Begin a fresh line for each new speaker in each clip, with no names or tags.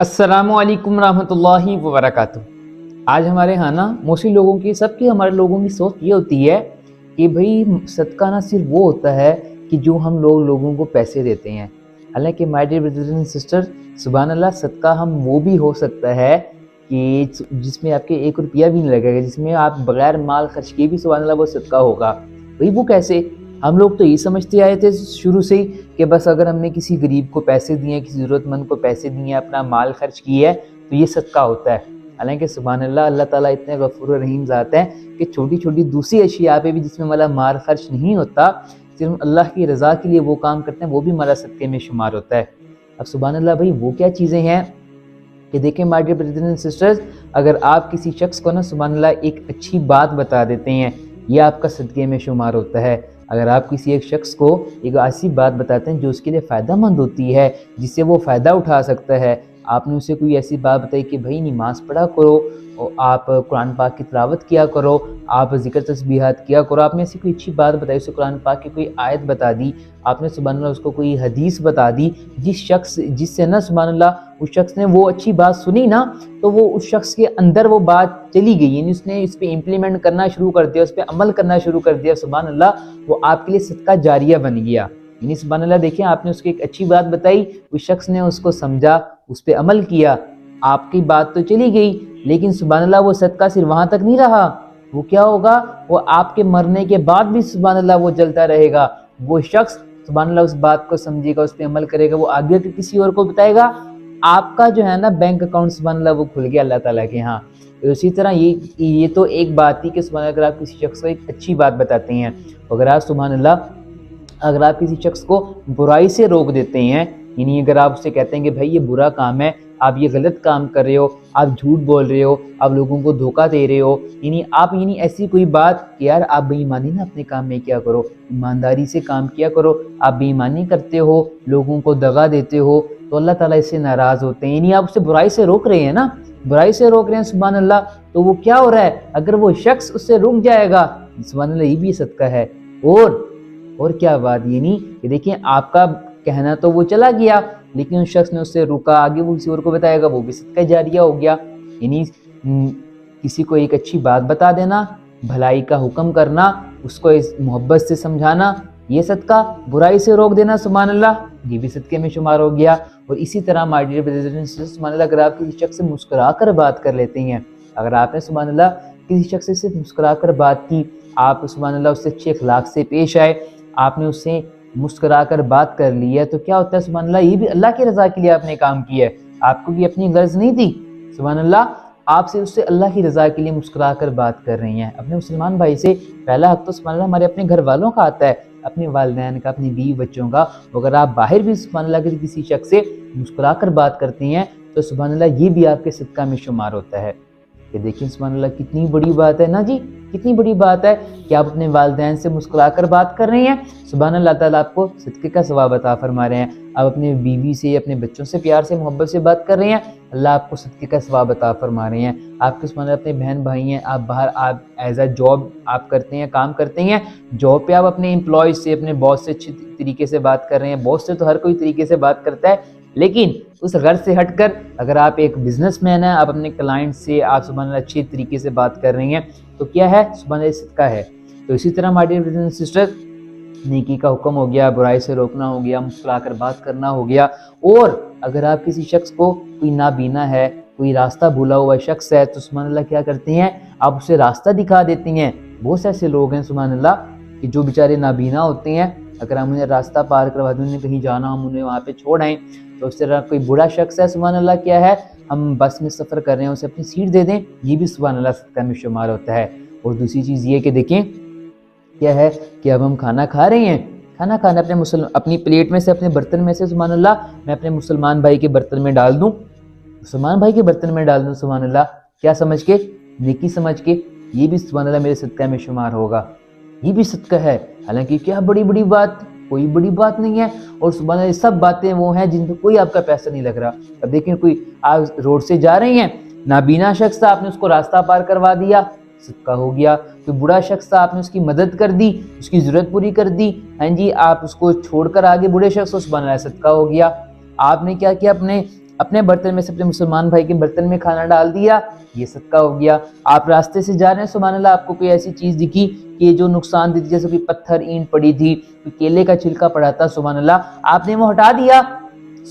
السلام علیکم ورحمۃ اللہ وبرکاتہ۔ آج ہمارے ہاں نا موسٹلی لوگوں کی ہمارے لوگوں کی سوچ یہ ہوتی ہے کہ بھئی صدقہ نہ صرف وہ ہوتا ہے کہ جو ہم لوگوں کو پیسے دیتے ہیں، حالانکہ مائی ڈیئر بردرز اینڈ سسٹر، سبحان اللہ، صدقہ ہم وہ بھی ہو سکتا ہے کہ جس میں آپ کے 1 روپیہ بھی نہیں لگے گا، جس میں آپ بغیر مال خرچ کیے بھی سبحان اللہ وہ صدقہ ہوگا۔ بھئی وہ کیسے؟ ہم لوگ تو یہ سمجھتے آئے تھے شروع سے ہی کہ بس اگر ہم نے کسی غریب کو پیسے دیے، کسی ضرورت مند کو پیسے دیے، اپنا مال خرچ کیا ہے تو یہ صدقہ ہوتا ہے۔ حالانکہ سبحان اللہ، اللہ تعالیٰ اتنے غفور و رحیم ذات ہیں کہ چھوٹی چھوٹی دوسری اشیاء پہ بھی جس میں ہمارا مال خرچ نہیں ہوتا، صرف اللہ کی رضا کے لیے وہ کام کرتے ہیں، وہ بھی ہمارا صدقے میں شمار ہوتا ہے۔ اب سبحان اللہ بھائی وہ کیا چیزیں ہیں کہ دیکھیں مائی ڈیئر بردرز اینڈ سسٹرز، اگر آپ کسی شخص کو نا سبحان اللہ ایک اچھی بات بتا دیتے ہیں، یہ آپ کا صدقے میں شمار ہوتا ہے۔ اگر آپ کسی ایک شخص کو ایک ایسی بات بتاتے ہیں جو اس کے لیے فائدہ مند ہوتی ہے، جس سے وہ فائدہ اٹھا سکتا ہے، آپ نے اسے کوئی ایسی بات بتائی کہ بھائی نماز پڑھا کرو، اور آپ قرآن پاک کی تلاوت کیا کرو، آپ ذکر تسبیحات کیا کرو، آپ نے ایسی کوئی اچھی بات بتائی، اسے قرآن پاک کی کوئی آیت بتا دی، آپ نے سبحان اللہ اس کو کوئی حدیث بتا دی، جس سے نا سبحان اللہ اس شخص نے وہ اچھی بات سنی نا، تو وہ اس شخص کے اندر وہ بات چلی گئی، یعنی اس نے اس پہ امپلیمنٹ کرنا شروع کر دیا، اس پہ عمل کرنا شروع کر دیا، سبحان اللہ وہ آپ کے لیے صدقہ جاریہ بن گیا۔ یعنی سبحان اللہ دیکھیں، آپ نے اس کو ایک اچھی بات بتائی، اس شخص نے اس کو سمجھا، اس پہ عمل کیا، آپ کی بات تو چلی گئی، لیکن سبحان اللہ وہ صدقہ صرف وہاں تک نہیں رہا، وہ کیا ہوگا، وہ آپ کے مرنے کے بعد بھی سبحان اللہ وہ چلتا رہے گا۔ وہ شخص سبحان اللہ اس بات کو سمجھے گا، اس پہ عمل کرے گا، وہ آگے کسی اور کو بتائے گا، آپ کا جو ہے نا بینک اکاؤنٹ سبحان اللہ وہ کھل گیا اللہ تعالیٰ کے ہاں۔ اسی طرح یہ تو ایک بات تھی کہ سبحان اللہ اگر آپ کسی شخص کو ایک اچھی بات بتاتے ہیں، اگر آپ سبحان اللہ اگر آپ کسی شخص کو برائی سے روک دیتے ہیں، یعنی اگر آپ اسے کہتے ہیں کہ بھائی یہ برا کام ہے، آپ یہ غلط کام کر رہے ہو، آپ جھوٹ بول رہے ہو، آپ لوگوں کو دھوکہ دے رہے ہو، یعنی ایسی کوئی بات کہ یار آپ بے ایمانی نہ اپنے کام میں کیا کرو، ایمانداری سے کام کیا کرو، آپ بے ایمانی کرتے ہو، لوگوں کو دغا دیتے ہو، تو اللہ تعالیٰ اس سے ناراض ہوتے ہیں، یعنی آپ اسے برائی سے روک رہے ہیں نا، برائی سے روک رہے ہیں سبحان اللہ، تو وہ کیا ہو رہا ہے، اگر وہ شخص اس سے رک جائے گا سبحان اللہ یہ بھی صدقہ ہے۔ اور کیا بات، یعنی کہ دیکھیں آپ کا کہنا تو وہ چلا گیا، لیکن اس شخص نے اس سے روکا، آگے وہ کسی اور کو بتائے گا، وہ بھی صدقہ جاریہ ہو گیا۔ یعنی کسی کو ایک اچھی بات بتا دینا، بھلائی کا حکم کرنا، اس کو اس محبت سے سمجھانا، یہ صدقہ، برائی سے روک دینا سبحان اللہ یہ بھی صدقے میں شمار ہو گیا۔ اور اسی طرح مائی ڈیئر بردرز اینڈ سسٹرز، سبحان اللہ اگر آپ کسی شخص سے مسکرا کر بات کر لیتے ہیں، اگر آپ نے سبحان اللہ کسی شخص سے صرف مسکرا کر بات کی، آپ سبحان اللہ اس سے اچھے اخلاق سے پیش آئے، آپ نے اس سے مسکرا کر بات کر لی ہے، تو کیا ہوتا ہے سبحان اللہ یہ بھی اللہ کی رضا کے لیے آپ نے کام کیا ہے، آپ کو بھی اپنی غرض نہیں تھی، سبحان اللہ آپ سے اس سے اللہ کی رضا کے لیے مسکرا کر بات کر رہی ہیں۔ اپنے مسلمان بھائی سے پہلا حق تو سبحان اللہ ہمارے اپنے گھر والوں کا آتا ہے، اپنے والدین کا، اپنی بیوی بچوں کا، اگر آپ باہر بھی سبحان اللہ کسی شخص سے مسکرا کر بات کرتی ہیں تو سبحان اللہ یہ بھی آپ کے صدقہ میں شمار ہوتا ہے۔ کہ دیکھیں سبحان اللہ کتنی بڑی بات ہے نا جی، کتنی بڑی بات ہے کہ آپ اپنے والدین سے مسکرا کر بات کر رہے ہیں، سبحان اللہ تعالیٰ آپ کو صدقے کا ثواب عطا فرما رہے ہیں، آپ اپنے بیوی سے، اپنے بچوں سے پیار سے محبت سے بات کر رہے ہیں، اللہ آپ کو صدقے کا ثواب عطا فرما رہے ہیں۔ آپ کے سبحان اللہ اپنے بہن بھائی ہیں، آپ باہر آپ ایز اے جاب آپ کرتے ہیں، کام کرتے ہیں، جاب پہ آپ اپنے امپلائیز سے، اپنے باس سے اچھی طریقے سے بات کر رہے ہیں، باس سے تو ہر کوئی طریقے سے بات کرتا ہے، لیکن اس غرض سے ہٹ کر اگر آپ ایک بزنس مین ہیں، آپ اپنے کلائنٹ سے آپ سبحان اللہ اچھی طریقے سے بات کر رہی ہیں، تو کیا ہے سبحان اللہ صدقہ ہے۔ تو اسی طرح ہمارے بردرز اینڈ سسٹرز، نیکی کا حکم ہو گیا، برائی سے روکنا ہو گیا، مسکرا کر بات کرنا ہو گیا، اور اگر آپ کسی شخص کو کوئی نابینا ہے، کوئی راستہ بھولا ہوا شخص ہے، تو سبحان اللہ کیا کرتے ہیں، آپ اسے راستہ دکھا دیتی ہیں۔ بہت سے ایسے لوگ ہیں سبحان اللہ کہ جو بیچارے نابینا ہوتے ہیں، اگر ہم انہیں راستہ پار کروا دیں، انہیں کہیں جانا، ہم انہیں وہاں پہ چھوڑ آئیں، تو اس طرح کوئی برا شخص ہے سبحان اللہ کیا ہے، ہم بس میں سفر کر رہے ہیں، اسے اپنی سیٹ دے دیں، یہ بھی سبحان اللہ صدقہ میں شمار ہوتا ہے۔ اور دوسری چیز یہ کہ دیکھیں کیا ہے کہ اب ہم کھانا کھا رہے ہیں، کھانا کھانا اپنی پلیٹ میں سے، اپنے برتن میں سے سبحان اللہ میں اپنے مسلمان بھائی کے برتن میں ڈال دوں، مسلمان بھائی کے برتن میں ڈال دوں سبحان اللہ، کیا سمجھ کے، نیکی سمجھ کے، یہ بھی سبحان اللہ میرے صدقہ میں شمار ہوگا، یہ بھی صدقہ ہے۔ حالانکہ کیا بڑی بڑی بات، کوئی بڑی بات نہیں ہے، اور سبحان اللہ یہ سب باتیں وہ ہیں جن پہ کوئی آپ کا پیسہ نہیں لگ رہا۔ اب دیکھیں کوئی آپ روڈ سے جا رہے ہیں، نابینا شخص تھا، آپ نے اس کو راستہ پار کروا دیا، صدقہ ہو گیا۔ کوئی بڑا شخص تھا، آپ نے اس کی مدد کر دی، اس کی ضرورت پوری کر دی، ہاں جی، آپ اس کو چھوڑ کر آگے بڑے شخص کو، سبحان اللہ صدقہ ہو گیا۔ آپ نے کیا کیا، اپنے برتن میں سے اپنے مسلمان بھائی کے برتن میں کھانا ڈال دیا، یہ صدقہ ہو گیا۔ آپ راستے سے جا رہے ہیں، سبحان اللہ آپ کو کوئی ایسی چیز دکھی کہ جو نقصان دیتی، جیسے کوئی پتھر اینٹ پڑی تھی، کوئی کیلے کا چھلکا پڑا تھا، سبحان اللہ آپ نے وہ ہٹا دیا،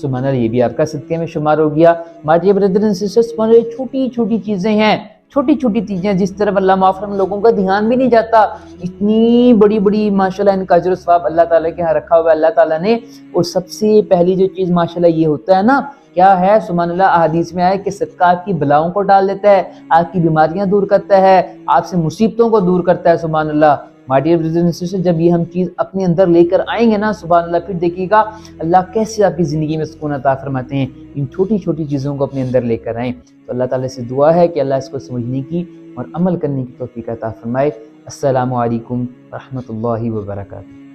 سبحان اللہ یہ بھی آپ کا صدقے میں شمار ہو گیا۔ مائی بردر اینڈ سسٹر، سبحان اللہ یہ چھوٹی چھوٹی چیزیں ہیں، چھوٹی چھوٹی چیزیں جس طرف اللہ معاف ہم لوگوں کا دھیان بھی نہیں جاتا، اتنی بڑی بڑی ماشاءاللہ ان کا اجر و ثواب اللہ تعالیٰ کے ہاں رکھا ہوا ہے اللہ تعالیٰ نے۔ اور سب سے پہلی جو چیز ماشاءاللہ یہ ہوتا ہے نا، کیا ہے، سبحان اللہ احادیث میں آئے کہ صدقہ آپ کی بلاؤں کو ڈال دیتا ہے، آپ کی بیماریاں دور کرتا ہے، آپ سے مصیبتوں کو دور کرتا ہے، سبحان اللہ۔ My dear brothers and sisters, جب یہ ہم چیز اپنے اندر لے کر آئیں گے نا، سبحان اللہ پھر دیکھیے گا اللہ کیسے آپ کی زندگی میں سکون عطا فرماتے ہیں۔ ان چھوٹی چھوٹی چیزوں کو اپنے اندر لے کر آئیں، تو اللہ تعالیٰ سے دعا ہے کہ اللہ اس کو سمجھنے کی اور عمل کرنے کی توفیق عطا فرمائے۔ السلام علیکم ورحمۃ اللہ وبرکاتہ۔